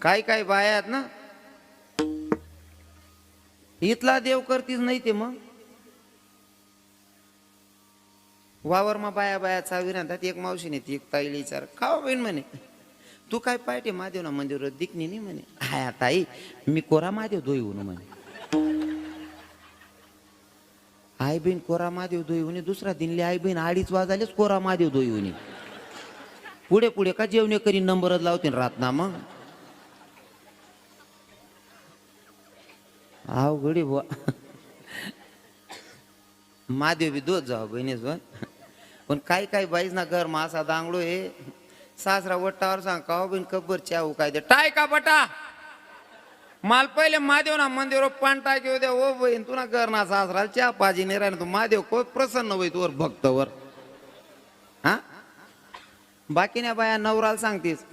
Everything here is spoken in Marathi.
काय काय बाया आहेत ना, इथला देव करतीच नाही ते मग वावर मा बाया बाया चावी राहतात. एक मावशीने ती एक ताईला विचार खावा बहीण म्हणे, तू काय पाहिजे महादेव ना मंदिर दिखणी नाही म्हणे. हाय ताई मी कोरा महादेव दोई होऊन म्हणे. आई बहीण कोरा महादेव दोई होणे. दुसरा दिनले आई बहीण 2:30 वाजालेच कोरा महादेव दोई होणे. पुढे पुढे का जेवणे करी नंबरच लावते रात ना मग अवघडी बुवा. महादेव बी दोच जाऊ बहिणीच पण काही काही बाईच ना घर मासा दांगडो हे सासरा वट्टावर सांग का बहीण कब्बर चाऊ काय दे टाय का बटा माल पहिले महादेव ना मंदिर पान टाके होते. ओ बहीण तू ना घर ना सासरा च्या पाजी नाही राहिना तू महादेव को प्रसन्न होई तुवर भक्तवर. हा बाकी नाही बाया नवराला सांगतेस